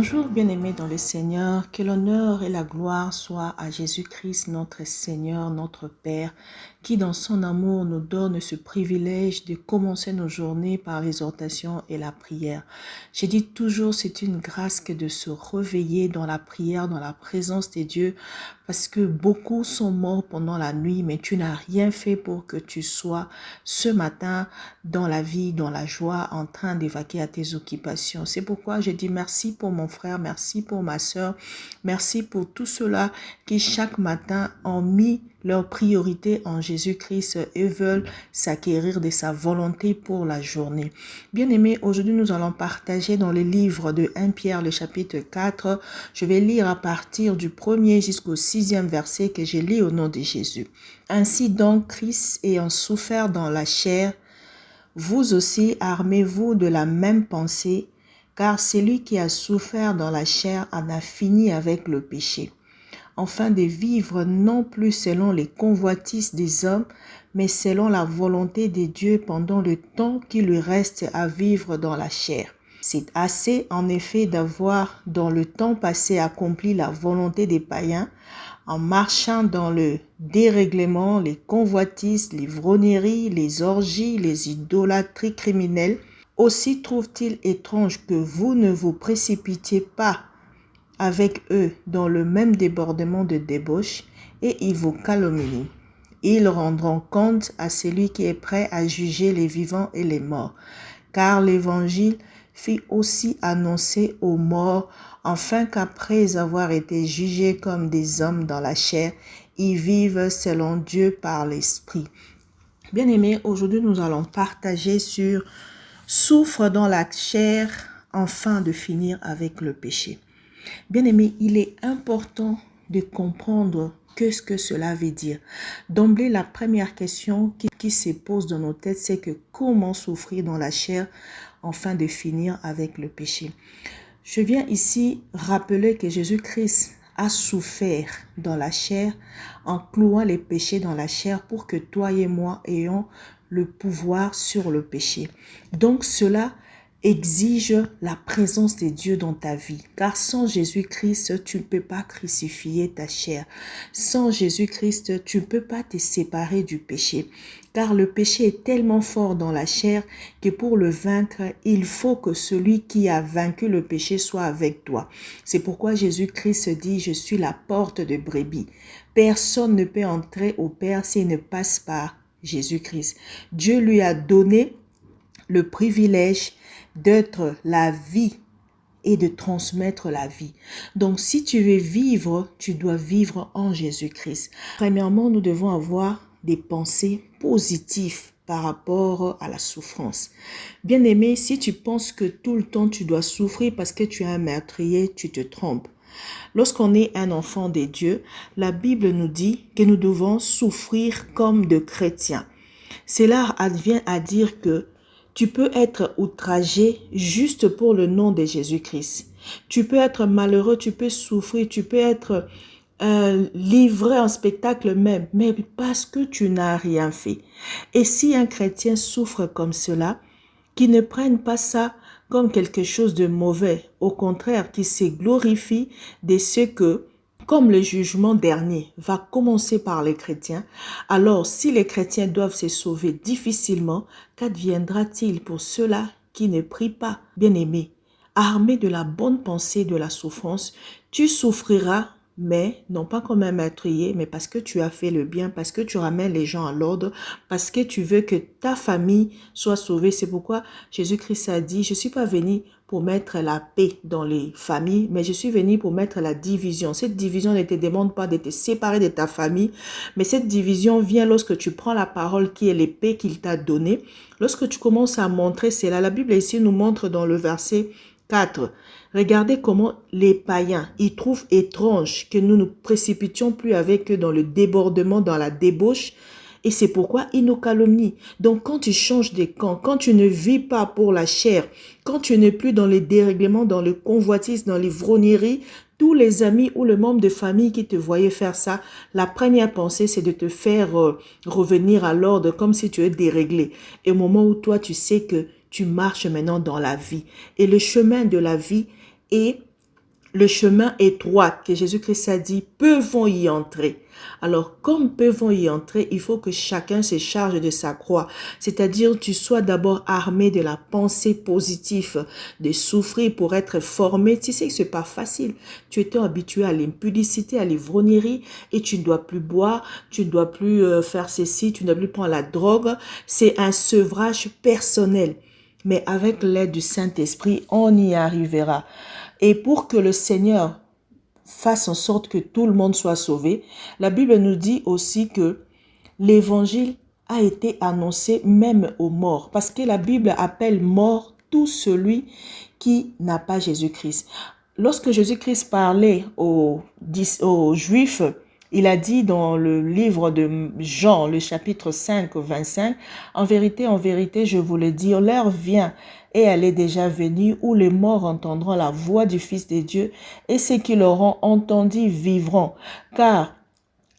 Bonjour bien-aimés dans le Seigneur, que l'honneur et la gloire soient à Jésus-Christ notre Seigneur, notre Père, qui dans son amour nous donne ce privilège de commencer nos journées par l'exhortation et la prière. Je dis toujours, c'est une grâce que de se réveiller dans la prière, dans la présence de Dieu, parce que beaucoup sont morts pendant la nuit, mais tu n'as rien fait pour que tu sois ce matin dans la vie, dans la joie, en train d'évacuer à tes occupations. C'est pourquoi je dis merci pour mon frère, merci pour ma soeur, merci pour tous ceux-là qui chaque matin ont mis leur priorité en Jésus-Christ et veulent s'acquérir de sa volonté pour la journée. Bien-aimés, aujourd'hui nous allons partager dans le livre de 1 Pierre, le chapitre 4. Je vais lire à partir du 1er jusqu'au 6e verset que je lis au nom de Jésus. Ainsi donc, Christ ayant souffert dans la chair, vous aussi armez-vous de la même pensée, car celui qui a souffert dans la chair en a fini avec le péché, afin de vivre non plus selon les convoitises des hommes, mais selon la volonté de Dieu pendant le temps qui lui reste à vivre dans la chair. C'est assez en effet d'avoir dans le temps passé accompli la volonté des païens, en marchant dans le dérèglement, les convoitises, les l'ivrognerie, les orgies, les idolâtries criminelles. Aussi trouve-t-il étrange que vous ne vous précipitiez pas avec eux dans le même débordement de débauche, et ils vous calomnient. Ils rendront compte à celui qui est prêt à juger les vivants et les morts, car l'évangile fut aussi annoncé aux morts, afin qu'après avoir été jugés comme des hommes dans la chair, ils vivent selon Dieu par l'Esprit. Bien-aimés, aujourd'hui nous allons partager sur « Souffre dans la chair, afin de finir avec le péché ». Bien-aimés, il est important de comprendre ce que cela veut dire. D'emblée, la première question qui se pose dans nos têtes, c'est que comment souffrir dans la chair afin de finir avec le péché. Je viens ici rappeler que Jésus-Christ a souffert dans la chair en clouant les péchés dans la chair pour que toi et moi ayons le pouvoir sur le péché. Donc cela exige la présence de Dieu dans ta vie. Car sans Jésus-Christ, tu ne peux pas crucifier ta chair. Sans Jésus-Christ, tu ne peux pas te séparer du péché. Car le péché est tellement fort dans la chair que pour le vaincre, il faut que celui qui a vaincu le péché soit avec toi. C'est pourquoi Jésus-Christ dit, je suis la porte de brebis. Personne ne peut entrer au Père s'il ne passe par Jésus-Christ. Dieu lui a donné le privilège d'être la vie et de transmettre la vie. Donc, si tu veux vivre, tu dois vivre en Jésus-Christ. Premièrement, nous devons avoir des pensées positives par rapport à la souffrance. Bien-aimé, si tu penses que tout le temps tu dois souffrir parce que tu es un meurtrier, tu te trompes. Lorsqu'on est un enfant de Dieu, la Bible nous dit que nous devons souffrir comme de chrétiens. Cela advient à dire que tu peux être outragé juste pour le nom de Jésus-Christ. Tu peux être malheureux, tu peux souffrir, tu peux être livré en spectacle même, mais parce que tu n'as rien fait. Et si un chrétien souffre comme cela, qu'il ne prenne pas ça comme quelque chose de mauvais, au contraire, qu'il se glorifie de ce que, comme le jugement dernier va commencer par les chrétiens, alors si les chrétiens doivent se sauver difficilement, qu'adviendra-t-il pour ceux-là qui ne prient pas? Bien-aimés, armé de la bonne pensée de la souffrance, tu souffriras, mais non pas comme un meurtrier, mais parce que tu as fait le bien, parce que tu ramènes les gens à l'ordre, parce que tu veux que ta famille soit sauvée. C'est pourquoi Jésus-Christ a dit, je ne suis pas venu pour mettre la paix dans les familles, mais je suis venu pour mettre la division. Cette division ne te demande pas de te séparer de ta famille, mais cette division vient lorsque tu prends la parole qui est l'épée qu'il t'a donnée. Lorsque tu commences à montrer cela, la Bible ici nous montre dans le verset 4. Regardez comment les païens, ils trouvent étrange que nous ne nous précipitions plus avec eux dans le débordement, dans la débauche. Et c'est pourquoi ils nous calomnient. Donc quand tu changes de camp, quand tu ne vis pas pour la chair, quand tu n'es plus dans les dérèglements, dans le convoitisme, dans l'ivrognerie, tous les amis ou le membre de famille qui te voyaient faire ça, la première pensée c'est de te faire revenir à l'ordre comme si tu es déréglé. Et au moment où toi tu sais que tu marches maintenant dans la vie. Et le chemin de la vie est le chemin étroit que Jésus-Christ a dit, peu vont y entrer. Alors, comme peu vont y entrer, il faut que chacun se charge de sa croix. C'est-à-dire, tu sois d'abord armé de la pensée positive, de souffrir pour être formé. Tu sais que ce n'est pas facile. Tu étais habitué à l'impudicité, à l'ivrognerie, et tu ne dois plus boire, tu ne dois plus faire ceci, tu ne dois plus prendre la drogue. C'est un sevrage personnel. Mais avec l'aide du Saint-Esprit, on y arrivera. Et pour que le Seigneur fasse en sorte que tout le monde soit sauvé, la Bible nous dit aussi que l'évangile a été annoncé même aux morts. Parce que la Bible appelle mort tout celui qui n'a pas Jésus-Christ. Lorsque Jésus-Christ parlait aux Juifs, il a dit dans le livre de Jean, le chapitre 5, 25, « En vérité, je vous le dis, l'heure vient et elle est déjà venue où les morts entendront la voix du Fils de Dieu et ceux qui l'auront entendu vivront. Car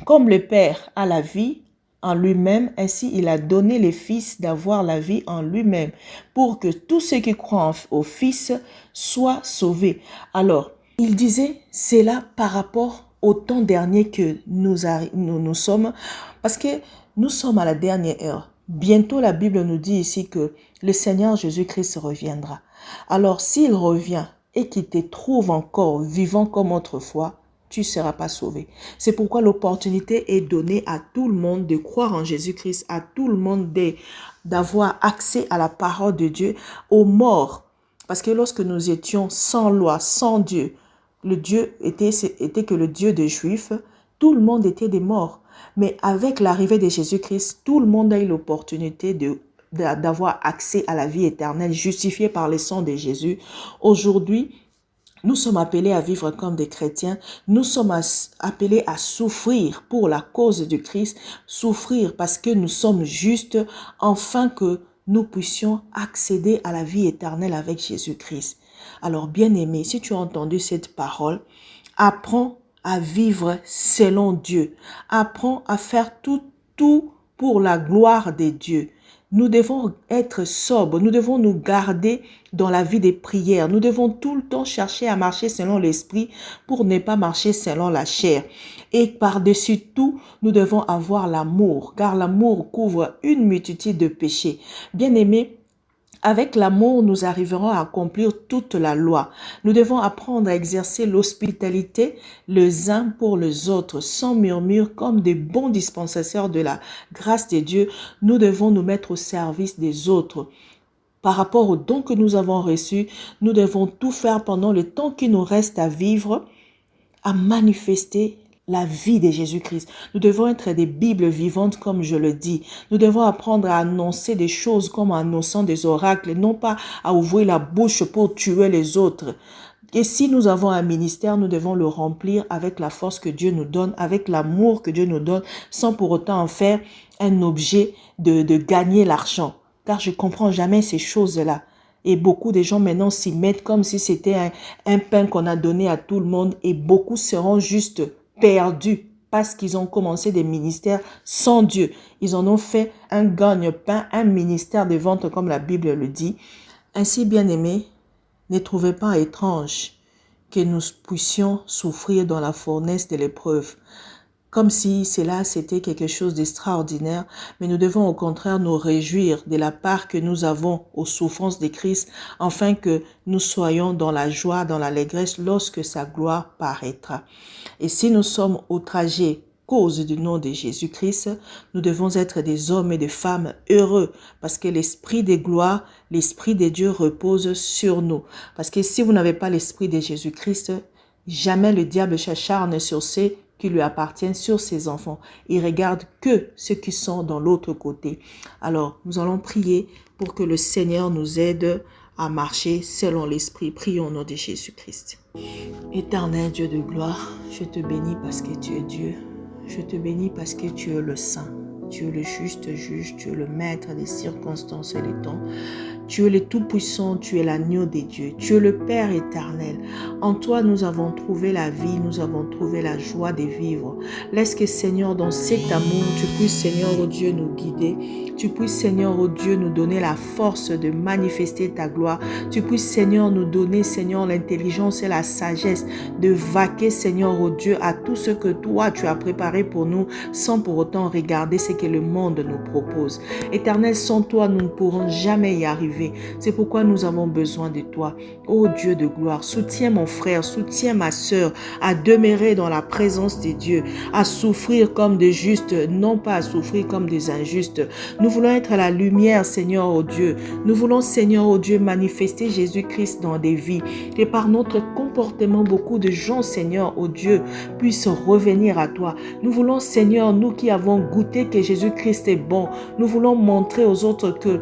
comme le Père a la vie en lui-même, ainsi il a donné le Fils d'avoir la vie en lui-même pour que tous ceux qui croient au Fils soient sauvés. » Alors, il disait cela par rapport au temps dernier que nous sommes, parce que nous sommes à la dernière heure. Bientôt, la Bible nous dit ici que le Seigneur Jésus-Christ reviendra. Alors, s'il revient et qu'il te trouve encore vivant comme autrefois, tu ne seras pas sauvé. C'est pourquoi l'opportunité est donnée à tout le monde de croire en Jésus-Christ, à tout le monde d'avoir accès à la parole de Dieu, aux morts. Parce que lorsque nous étions sans loi, sans Dieu, le Dieu était que le Dieu des Juifs, tout le monde était des morts. Mais avec l'arrivée de Jésus-Christ, tout le monde a eu l'opportunité d'avoir accès à la vie éternelle, justifiée par le sang de Jésus. Aujourd'hui, nous sommes appelés à vivre comme des chrétiens. Nous sommes appelés à souffrir pour la cause du Christ. Souffrir parce que nous sommes justes, afin que nous puissions accéder à la vie éternelle avec Jésus-Christ. Alors, bien-aimé, si tu as entendu cette parole, apprends à vivre selon Dieu. Apprends à faire tout pour la gloire de Dieu. Nous devons être sobres, nous devons nous garder dans la vie des prières. Nous devons tout le temps chercher à marcher selon l'esprit pour ne pas marcher selon la chair. Et par-dessus tout, nous devons avoir l'amour, car l'amour couvre une multitude de péchés. Bien-aimés, avec l'amour, nous arriverons à accomplir toute la loi. Nous devons apprendre à exercer l'hospitalité les uns pour les autres, sans murmure, comme des bons dispensateurs de la grâce de Dieu. Nous devons nous mettre au service des autres. Par rapport aux dons que nous avons reçus, nous devons tout faire pendant le temps qui nous reste à vivre, à manifester la vie de Jésus-Christ. Nous devons être des Bibles vivantes, comme je le dis. Nous devons apprendre à annoncer des choses comme en annonçant des oracles, non pas à ouvrir la bouche pour tuer les autres. Et si nous avons un ministère, nous devons le remplir avec la force que Dieu nous donne, avec l'amour que Dieu nous donne, sans pour autant en faire un objet de gagner l'argent. Car je ne comprends jamais ces choses-là. Et beaucoup de gens maintenant s'y mettent comme si c'était un pain qu'on a donné à tout le monde, et beaucoup seront juste perdus parce qu'ils ont commencé des ministères sans Dieu. Ils en ont fait un gagne-pain, un ministère de vente comme la Bible le dit. Ainsi, bien-aimés, ne trouvez pas étrange que nous puissions souffrir dans la fournaise de l'épreuve, comme si cela c'était quelque chose d'extraordinaire, mais nous devons au contraire nous réjouir de la part que nous avons aux souffrances de Christ, afin que nous soyons dans la joie, dans l'allégresse lorsque sa gloire paraîtra. Et si nous sommes outragés cause du nom de Jésus-Christ, nous devons être des hommes et des femmes heureux, parce que l'esprit de gloire, l'esprit de Dieu repose sur nous. Parce que si vous n'avez pas l'esprit de Jésus-Christ, jamais le diable s'acharne sur ceux qui lui appartiennent, sur ses enfants. Il regarde que ceux qui sont dans l'autre côté. Alors, nous allons prier pour que le Seigneur nous aide à marcher selon l'esprit. Prions au nom de Jésus-Christ. Éternel Dieu de gloire, je te bénis parce que tu es Dieu. Je te bénis parce que tu es le Saint. Tu es le juste juge, tu es le maître des circonstances et des temps. Tu es le Tout-Puissant, tu es l'agneau des dieux, tu es le Père éternel. En toi, nous avons trouvé la vie, nous avons trouvé la joie de vivre. Laisse que, Seigneur, dans cet amour, tu puisses, Seigneur, oh Dieu, nous guider. Tu puisses, Seigneur, oh Dieu, nous donner la force de manifester ta gloire. Tu puisses, Seigneur, nous donner, Seigneur, l'intelligence et la sagesse de vaquer, Seigneur, oh Dieu, à tout ce que toi, tu as préparé pour nous, sans pour autant regarder ce que le monde nous propose. Éternel, sans toi, nous ne pourrons jamais y arriver. C'est pourquoi nous avons besoin de toi. Ô Dieu de gloire, soutiens mon frère, soutiens ma sœur à demeurer dans la présence de Dieu, à souffrir comme des justes, non pas à souffrir comme des injustes. Nous voulons être la lumière, Seigneur, ô Dieu. Nous voulons, Seigneur, ô Dieu, manifester Jésus-Christ dans des vies. Et par notre comportement, beaucoup de gens, Seigneur, ô Dieu, puissent revenir à toi. Nous voulons, Seigneur, nous qui avons goûté que Jésus-Christ est bon, nous voulons montrer aux autres que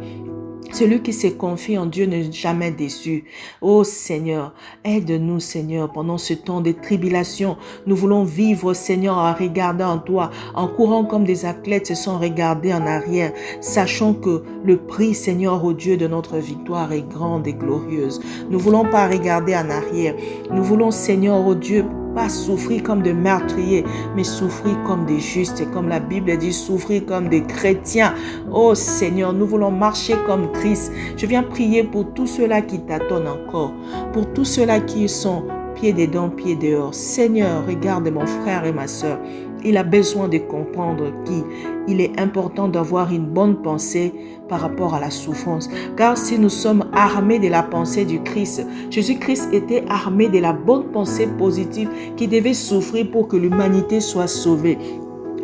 celui qui se confie en Dieu n'est jamais déçu. Oh Seigneur, aide-nous, Seigneur, pendant ce temps de tribulation. Nous voulons vivre, Seigneur, en regardant en toi, en courant comme des athlètes sans regarder en arrière, sachant que le prix, Seigneur, au Dieu, de notre victoire est grande et glorieuse. Nous ne voulons pas regarder en arrière. Nous voulons, Seigneur, au Dieu, pas souffrir comme des meurtriers, mais souffrir comme des justes. Et comme la Bible dit, souffrir comme des chrétiens. Oh Seigneur, nous voulons marcher comme Christ. Je viens prier pour tous ceux-là qui t'attendent encore, pour tous ceux-là qui sont pieds dedans, pieds dehors. Seigneur, regarde mon frère et ma soeur. Il a besoin de comprendre qu'il est important d'avoir une bonne pensée par rapport à la souffrance. Car si nous sommes armés de la pensée du Christ, Jésus-Christ était armé de la bonne pensée positive qui devait souffrir pour que l'humanité soit sauvée.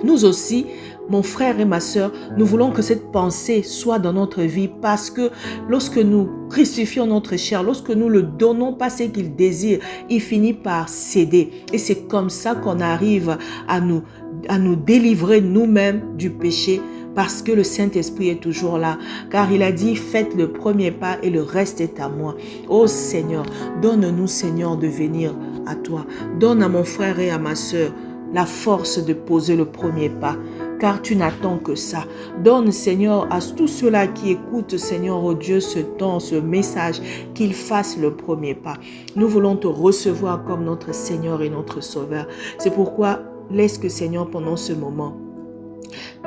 Nous aussi, mon frère et ma sœur, nous voulons que cette pensée soit dans notre vie parce que lorsque nous crucifions notre chair, lorsque nous le donnons pas ce qu'il désire, il finit par céder. Et c'est comme ça qu'on arrive à nous délivrer nous-mêmes du péché parce que le Saint-Esprit est toujours là. Car il a dit, faites le premier pas et le reste est à moi. Oh Seigneur, donne-nous, Seigneur, de venir à toi. Donne à mon frère et à ma sœur la force de poser le premier pas. Car tu n'attends que ça. Donne, Seigneur, à tous ceux-là qui écoutent, Seigneur, oh Dieu, ce temps, ce message, qu'ils fassent le premier pas. Nous voulons te recevoir comme notre Seigneur et notre Sauveur. C'est pourquoi, laisse que, Seigneur, pendant ce moment,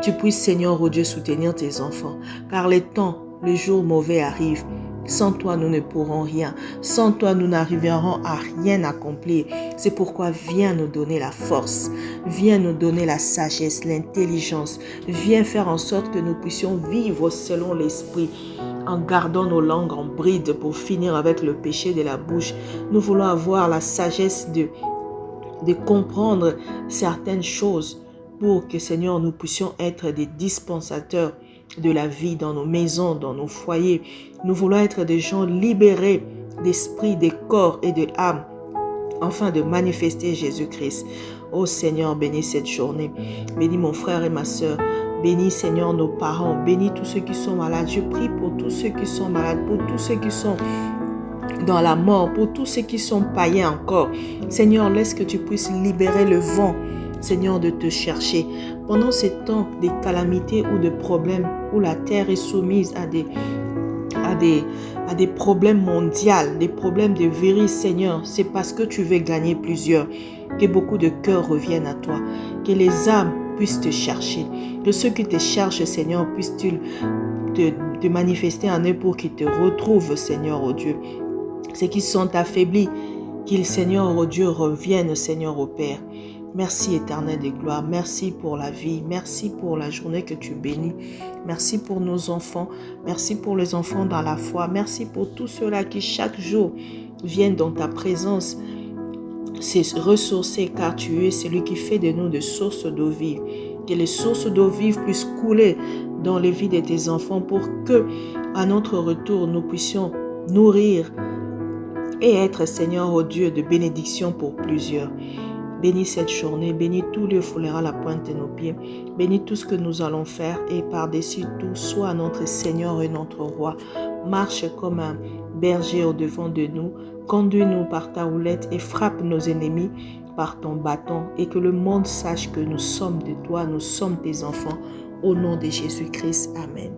tu puisses, Seigneur, oh Dieu, soutenir tes enfants. Car les temps, les jours mauvais arrivent. Sans toi, nous ne pourrons rien. Sans toi, nous n'arriverons à rien accomplir. C'est pourquoi viens nous donner la force. Viens nous donner la sagesse, l'intelligence. Viens faire en sorte que nous puissions vivre selon l'esprit, en gardant nos langues en bride pour finir avec le péché de la bouche. Nous voulons avoir la sagesse de comprendre certaines choses pour que, Seigneur, nous puissions être des dispensateurs de la vie dans nos maisons, dans nos foyers. Nous voulons être des gens libérés d'esprit, de corps et de âme, afin de manifester Jésus-Christ. Oh Seigneur, bénis cette journée. Bénis mon frère et ma soeur. Bénis, Seigneur, nos parents. Bénis tous ceux qui sont malades. Je prie pour tous ceux qui sont malades, pour tous ceux qui sont dans la mort, pour tous ceux qui sont païens encore. Seigneur, laisse que tu puisses libérer le vent, Seigneur, de te chercher. Pendant ces temps de calamités ou de problèmes où la terre est soumise à des problèmes mondiaux, des problèmes de virus, Seigneur, c'est parce que tu veux gagner plusieurs. Que beaucoup de cœurs reviennent à toi. Que les âmes puissent te chercher. Que ceux qui te cherchent, Seigneur, puissent te manifester en eux pour qu'ils te retrouvent, Seigneur, oh Dieu. Ceux qui sont affaiblis, qu'ils, Seigneur, oh Dieu, reviennent, Seigneur, au Père. Merci, Éternel de gloire. Merci pour la vie. Merci pour la journée que tu bénis. Merci pour nos enfants. Merci pour les enfants dans la foi. Merci pour tous ceux-là qui, chaque jour, viennent dans ta présence se ressourcer, car tu es celui qui fait de nous des sources d'eau vive. Que les sources d'eau vive puissent couler dans les vies de tes enfants pour que, à notre retour, nous puissions nourrir et être, Seigneur, oh Dieu, de bénédiction pour plusieurs. Bénis cette journée, bénis tous les fouleurs à la pointe de nos pieds, bénis tout ce que nous allons faire et par-dessus tout, sois notre Seigneur et notre Roi. Marche comme un berger au-devant de nous, conduis-nous par ta houlette et frappe nos ennemis par ton bâton et que le monde sache que nous sommes de toi, nous sommes tes enfants. Au nom de Jésus-Christ, Amen.